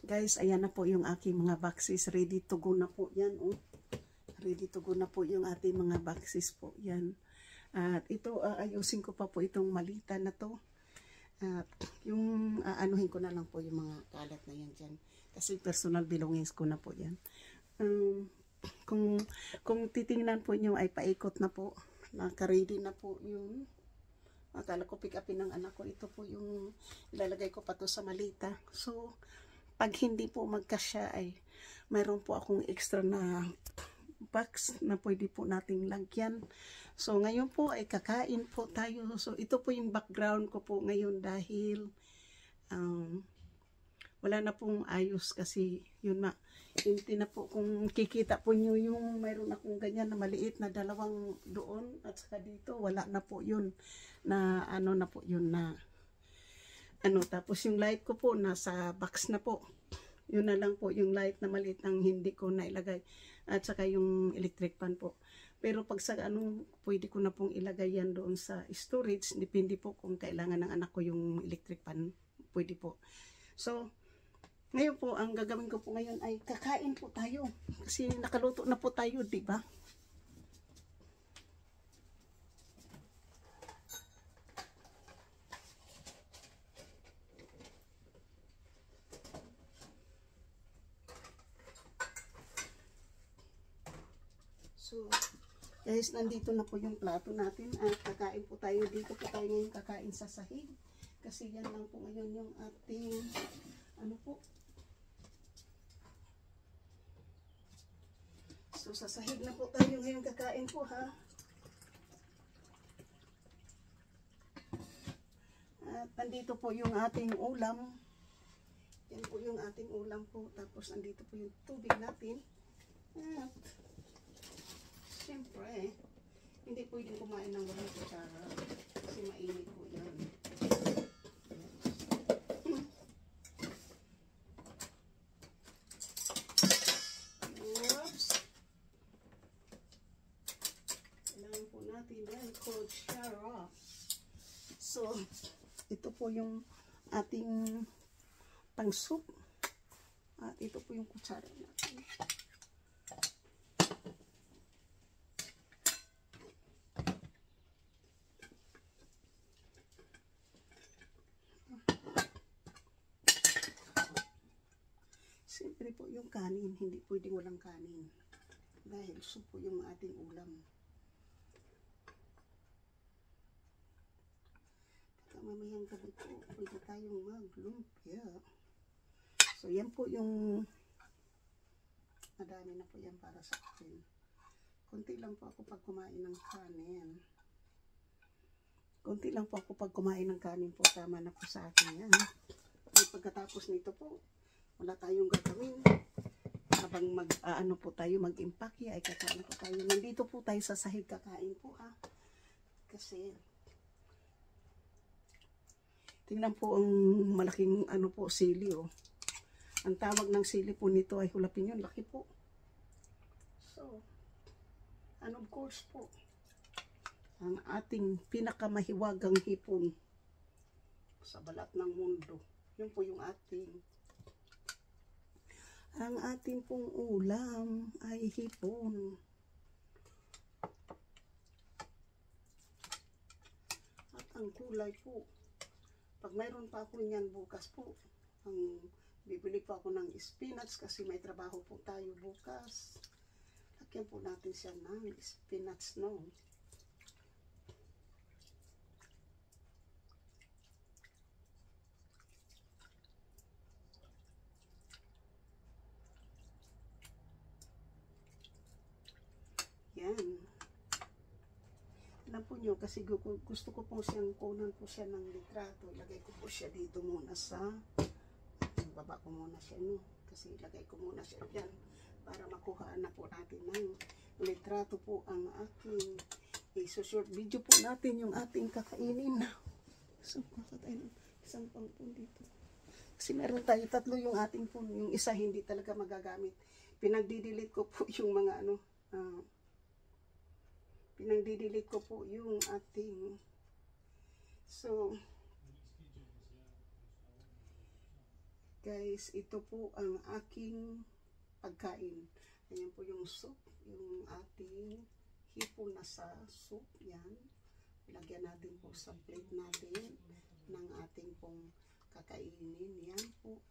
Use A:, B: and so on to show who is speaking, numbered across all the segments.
A: Guys, ayan na po yung aking mga boxes. Ready to go na po yan. Oh. Ready to go na po yung ating mga boxes po. Yan. At ito, ayusin ko pa po itong malita na to. At yung aanuhin ko na lang po yung mga kalat na yan dyan. Kasi personal belongings ko na po yan. Kung titingnan po nyo ay paikot na po. Naka-ready na po yung akala ko pick upin ng anak ko. Ito po yung ilalagay ko pa to sa malita. So, pag hindi po magkasya ay mayroon po akong extra na box na pwede po nating lagyan. So, ngayon po ay kakain po tayo. So, ito po yung background ko po ngayon dahil wala na pong ayos kasi yun hindi na po kung kikita po nyo yung mayroon akong ganyan na maliit na dalawang doon at saka dito wala na po yun na na po yun na tapos yung light ko po nasa box na po. Yun na lang po yung light na maliit ang hindi ko nailagay at saka yung electric fan po. Pero pag sa pwede ko na pong ilagay yan doon sa storage. Depende po kung kailangan ng anak ko yung electric fan. Pwede po. So, ngayon po, ang gagawin ko po ngayon ay kakain po tayo. Kasi nakaluto na po tayo, di ba? So, guys, nandito na po yung plato natin at kakain po tayo. Dito po tayo ngayon kakain sa sahig. Kasi yan lang po ngayon yung ating po. So, sa sahig na po tayo ngayon kakain po, ha. At nandito po yung ating ulam. Yan po yung ating ulam po. Tapos, nandito po yung tubig natin. At, siyempre, hindi pwedeng kumain ng walang kutsara. Kasi mainit po yan. Kutsara. So, ito po yung ating pang-soup. At ito po yung kutsara natin. Siyempre po yung kanin, hindi pwedeng walang kanin. Dahil soup po yung ating ulam. Mamayang gabi po, pwede tayong maglumpia. So, yan po yung madami na po yan para sa akin. Konti lang po ako pag kumain ng kanin. Konti lang po ako pag kumain ng kanin po. Tama na po sa akin yan. At pagkatapos nito po, wala tayong gagawin. Habang po tayo, mag-impake, ay kakain po tayo. Nandito po tayo sa sahig kakain po, ha. Kasi, tingnan po ang malaking po sili, oh. Ang tawag ng sili po nito ay jalapeno, laki po. So, of course po, ang ating pinakamahiwagang hipon sa balat ng mundo. Yun po yung ang ating pong ulam ay hipon. At ang kulay po, pag mayroon pa ako niyan bukas po, bibili pa ako ng spinach kasi may trabaho po tayo bukas. Lagyan po natin siya ng spinach, no? Yan. Alam po nyo, kasi gusto ko po siyang kunan po siya ng litrato. Ilagay ko po siya dito muna sa, baba ko muna siya, no? Kasi ilagay ko muna siya dyan para makuhaan na po natin ng litrato po ang aking short video po natin yung ating kakainin. So, makatayin isang pangpon dito. Kasi meron tayo tatlo yung ating phone. Yung isa hindi talaga magagamit. Pinagdidelete ko po yung mga pinagdidelete ko po yung ating, so Guys, ito po ang aking pagkain. Ayan po yung soup, yung ating hipon na sa soup. Yan. Lagyan natin po sa plate natin ng ating pong kakainin. Yan po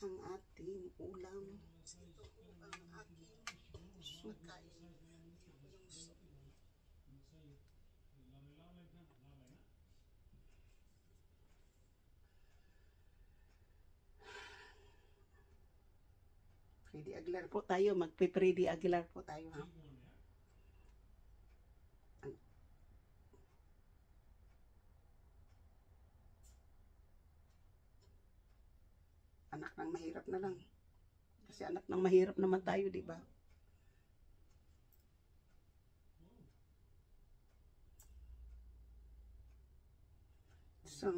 A: ang ating ulam. Ito po ang aking soup. Freddy Aguilar po tayo. Magpe-Freddy Aguilar po tayo, ha? Anak ng mahirap na lang. Kasi anak ng mahirap naman tayo, di ba? So,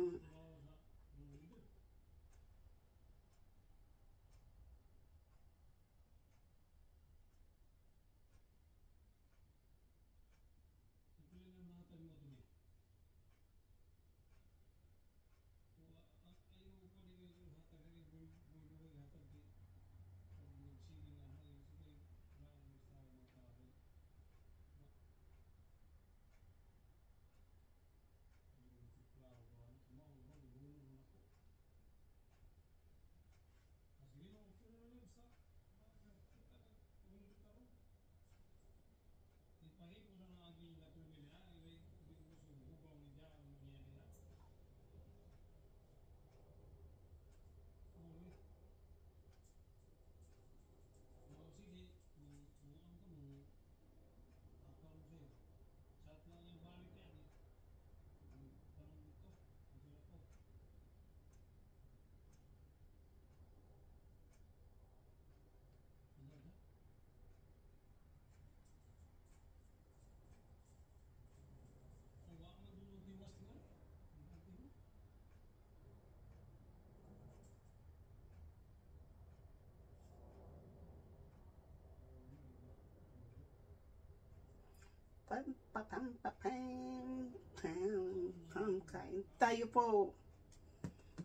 A: kain tayo po.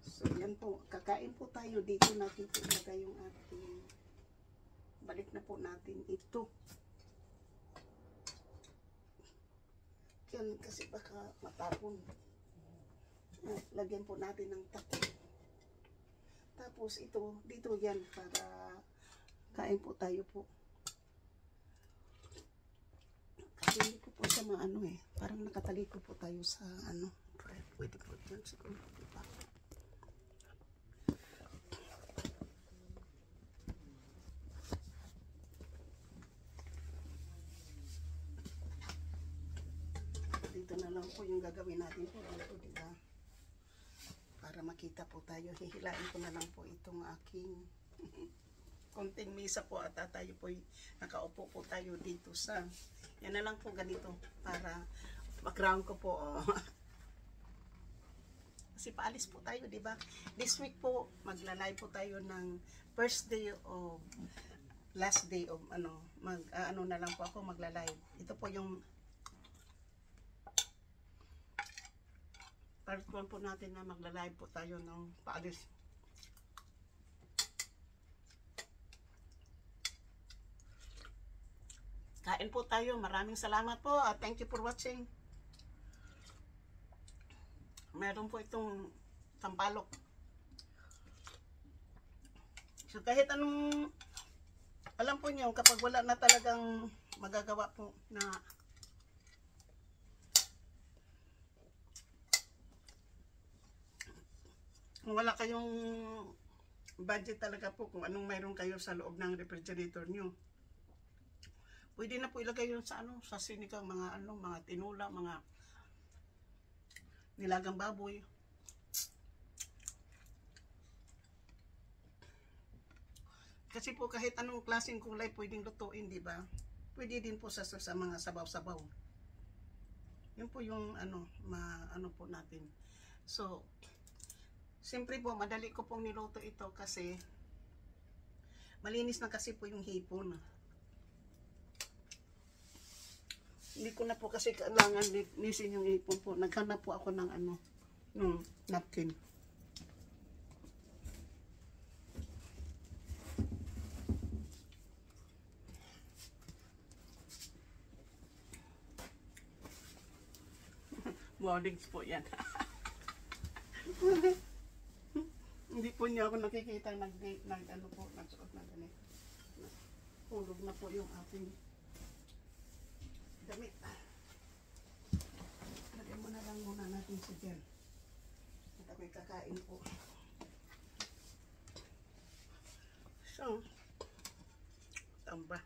A: So, yan po. Kakain po tayo. Dito natin po ilagay yung ating balik na po natin ito. Yan kasi baka matapon. Lagyan po natin ng takip. Tapos ito, dito yan para kain po tayo po. Kasi hindi ko po siya maano eh. Parang nakatali ko po tayo sa ano. Pwede po yan siguro. Diba? Dito na lang po yung gagawin natin po dito, diba? Para makita po tayo. Hihilain ko na lang po itong aking konting misa po at tayo po nakaupo po tayo dito sa yan na lang po ganito para background ko po kasi paalis po tayo, di ba? This week po magla-live po tayo ng first day of last day of ano na lang po ako magla-live. Ito po yung part 1 po natin na magla-live po tayo ng paalis. Kain po tayo. Maraming salamat po at thank you for watching. Meron po itong sampalok. So kahit anong alam po niyo kapag wala na talagang magagawa po na kung wala kayong budget talaga po kung anong mayroon kayo sa loob ng refrigerator niyo. Pwede na po ilagay yun sa sa sinigang, mga mga tinula, mga nilagang baboy. Kasi po kahit anong klaseng kulay pwedeng lutuin, di ba? Pwede din po sa mga sabaw-sabaw. Yun po yung po natin. So, siyempre po madali ko pong niluto ito kasi malinis na kasi po yung hipon. Hindi ko na po kasi kailangan linisin yung hipon po. Naghanap po ako ng napkin. Warnings po yan. Hindi po niya ako nakikita ano po, nagsuot na ganito. Hulog na po yung ating damit. Lagyan mo na lang muna natin si Jen. At ako'y kakain po. So, tamba.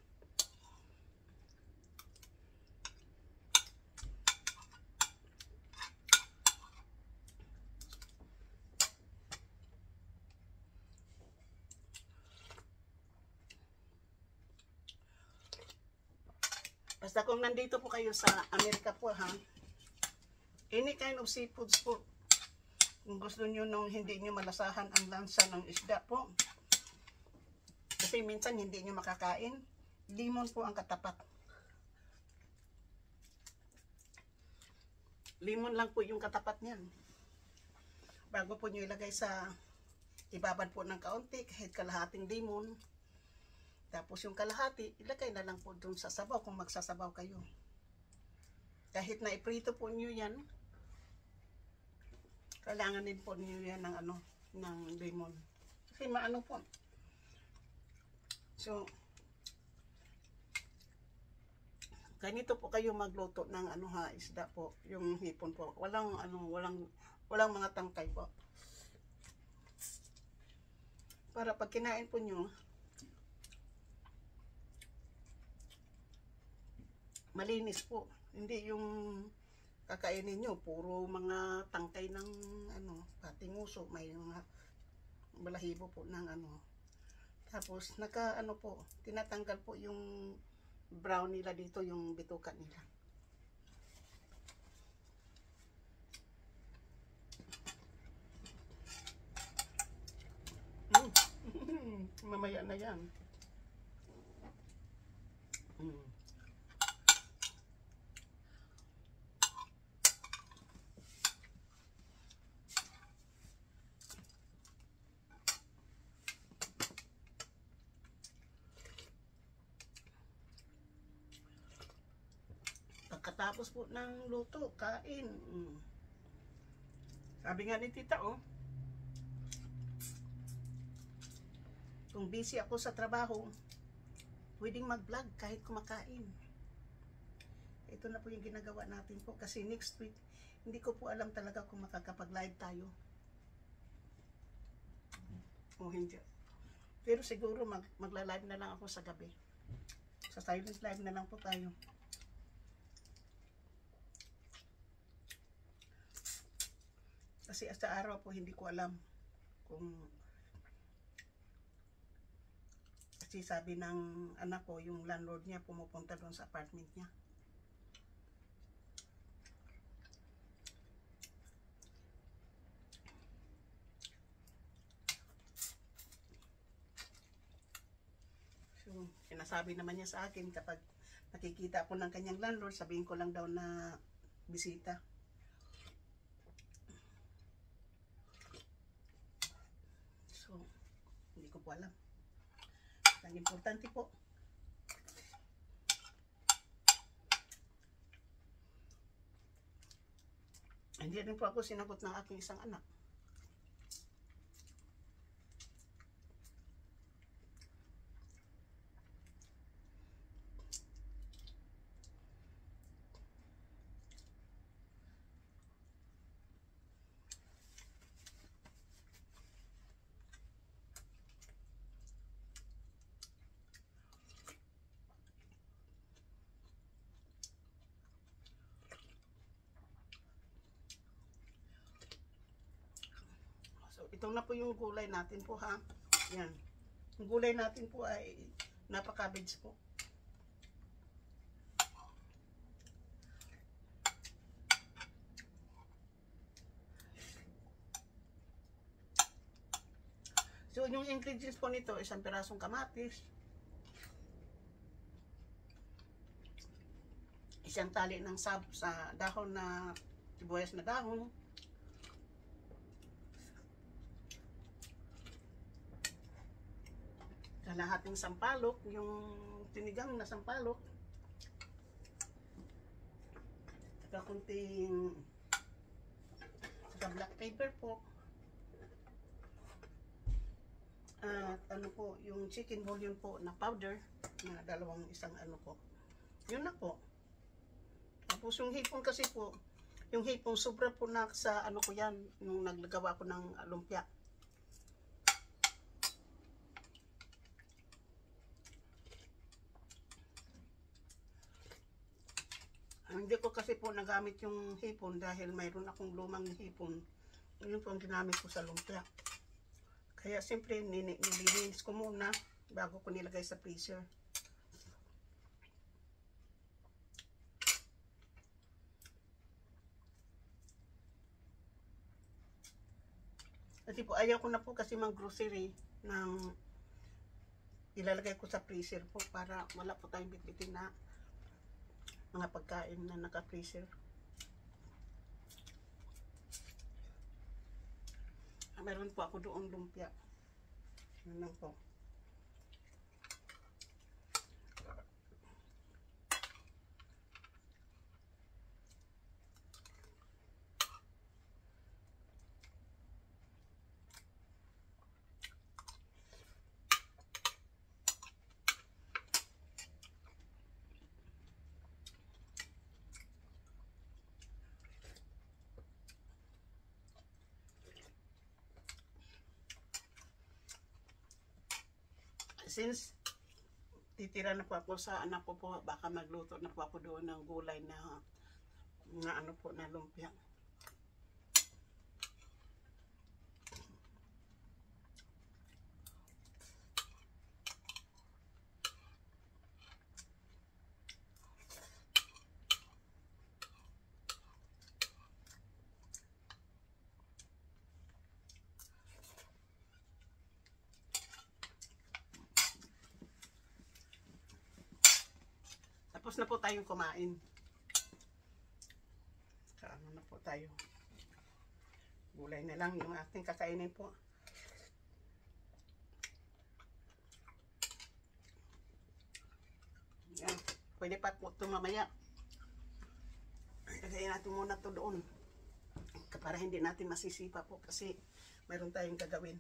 A: Basta kung nandito po kayo sa Amerika po ha, any kind of seafoods po, kung gusto nyo nung hindi nyo malasahan ang lansa ng isda po, kasi minsan hindi nyo makakain, limon po ang katapat. Limon lang po yung katapat niyan. Bago po nyo ilagay sa ibabad po ng kaunti, kahit kalahating limon. Tapos yung kalahati, ilagay na lang po dun sa sabaw kung magsasabaw kayo. Kahit na iprito po nyo yan, kailangan din po nyo yan ng ng lemon. Kasi maano po. So, ganito po kayo magluto ng isda po, yung hipon po. Walang mga tangkay po. Para pag kinain po nyo, malinis po. Hindi yung kakainin nyo, puro mga tangkay ng patinguso, may mga balahibo po ng Tapos po, tinatanggal po yung brown nila dito, yung bituka nila. Mamaya na yan. Pagkatapos po ng luto, kain. Sabi nga ni tita, kung busy ako sa trabaho, pwedeng mag-vlog kahit kumakain. Ito na po yung ginagawa natin po. Kasi next week, hindi ko po alam talaga kung makakapag-live tayo. O hindi. Pero siguro magla-live na lang ako sa gabi. Sa silent live na lang po tayo. Kasi sa araw po hindi ko alam kung, kasi sabi ng anak ko, yung landlord niya pumupunta doon sa apartment niya. So, sinasabi naman niya sa akin kapag nakikita ako ng kanyang landlord, sabihin ko lang daw na bisita. So, hindi ko po alam. Ang importante po, hindi rin po ako sinagot ng aking isang anak. Ito na po yung gulay natin po ha. Yan. Yung gulay natin po ay napaka-cabbage po. So yung ingredients po nito, isang pirasong kamatis, isang tali ng sa dahon na sibuyas na dahon, kalahating sampalok, yung tinigang na sampalok, saka kunting Sa black pepper po. At ano po, yung chicken bouillon po na powder, na dalawang isang ano po. Yun na po. Tapos yung hipon kasi po, yung hipon sobra po na sa ano ko yan, nung naglagawa ko ng lumpia. Hindi ko kasi po nagamit yung hipon dahil mayroon akong lumang hipon. Yun po ang ginamit ko sa lumpia. Kaya siyempre nililinis ko muna bago ko nilagay sa freezer. Kasi po ayaw ko na po kasi mang-grocery ng ilalagay ko sa freezer po para wala po tayong bitbitin na mga pagkain na naka-freezer. Meron po ako doon lumpia. Yun lang po. Since titira na po ako sa anak ko po, baka magluto na po ako doon ng gulay na ano po na lumpia. Tapos na po tayong kumain. Kaano na po tayo. Gulay na lang yung ating kakainin po. Yan. Pwede pa po ito mamaya. Lagayin natin muna ito doon. Para hindi natin masisipa po kasi mayroon tayong gagawin.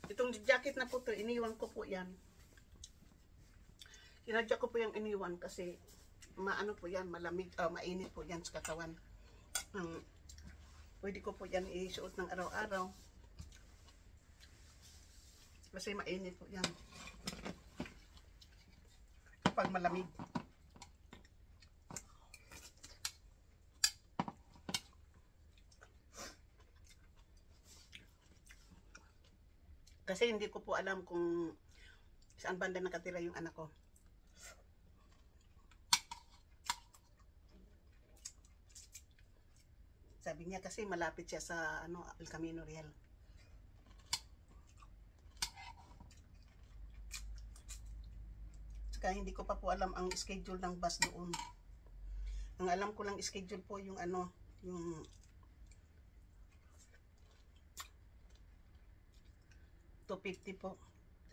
A: Itong jacket na po ito, iniwan ko po yan. Kinadya ko po yung iniwan kasi maano po yan, malamig, mainit po yan sa katawan. Pwede ko po yan isuot ng araw-araw. Kasi mainit po yan. Kapag malamig. Kasi hindi ko po alam kung saan banda nakatira yung anak ko. Sabi niya kasi malapit siya sa El Camino Real. Saka hindi ko pa po alam ang schedule ng bus doon. Ang alam ko lang schedule po yung yung 250 po.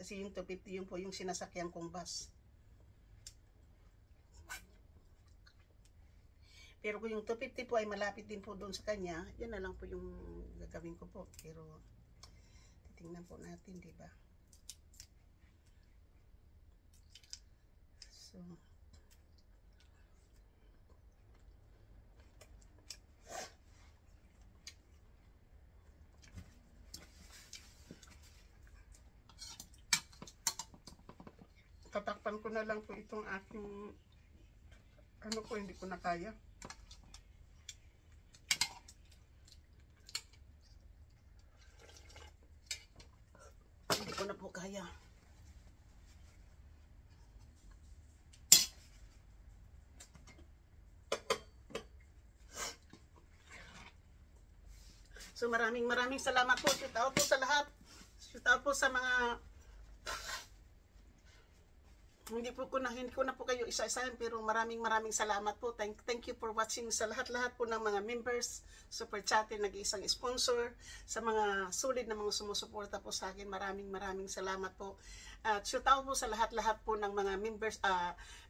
A: Kasi yung 250 yun po yung sinasakyan kong bus. Pero kung yung 250 po ay malapit din po doon sa kanya, yan na lang po yung gagawin ko po. Pero titingnan po natin, di ba? So, tatakpan ko na lang po itong aking hindi ko na kaya. Hindi ko na po kaya. So maraming salamat po. Shout out po sa lahat. Shout out po sa mga hindi ko na po kayo isa-isahin, pero maraming salamat po. Thank you for watching sa lahat-lahat po ng mga members, super chatin, nag-iisang sponsor, sa mga solid na mga sumusuporta po sa akin. Maraming salamat po. At shout out po sa lahat-lahat po ng mga members,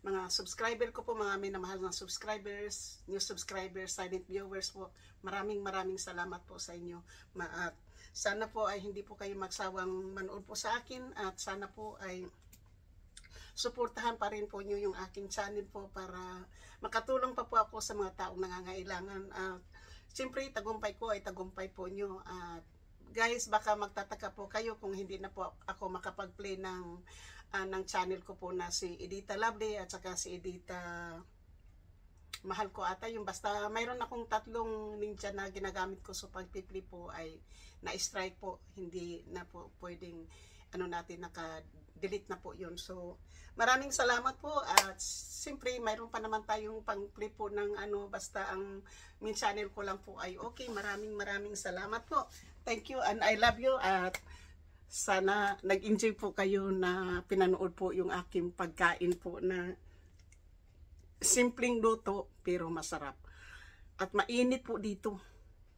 A: mga subscriber ko po, mga minamahal ng subscribers, new subscribers, silent viewers po. Maraming salamat po sa inyo. At sana po ay hindi po kayo magsawang manood po sa akin, at sana po ay suportahan pa rin po nyo yung aking channel po para makatulong pa po ako sa mga taong nangangailangan. Siyempre, tagumpay ko ay tagumpay po nyo. At guys, baka magtataka po kayo kung hindi na po ako makapag-play ng channel ko po na si Edita Lovely at saka si Edita Mahal ko ata. Yung basta mayroon akong 3 ninja na ginagamit ko sa pag-play po ay na-strike po. Hindi na po pwedeng natin naka-delete na po yun. So, maraming salamat po. At siyempre, mayroon pa naman tayong pang-play po ng basta ang main channel ko lang po ay okay. Maraming salamat po. Thank you and I love you. At sana nag-enjoy po kayo na pinanood po yung aking pagkain po na simpleng luto pero masarap. At mainit po dito.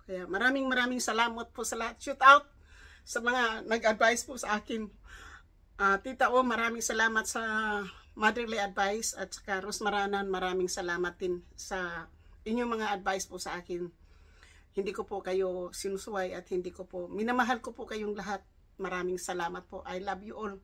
A: Kaya maraming salamat po sa lahat. Shout out sa mga nag-advise po sa akin. Tita O, maraming salamat sa motherly advice, at saka Rosmaranan, maraming salamat din sa inyong mga advice po sa akin. Hindi ko po kayo sinusuway at hindi ko po, minamahal ko po kayong lahat. Maraming salamat po. I love you all.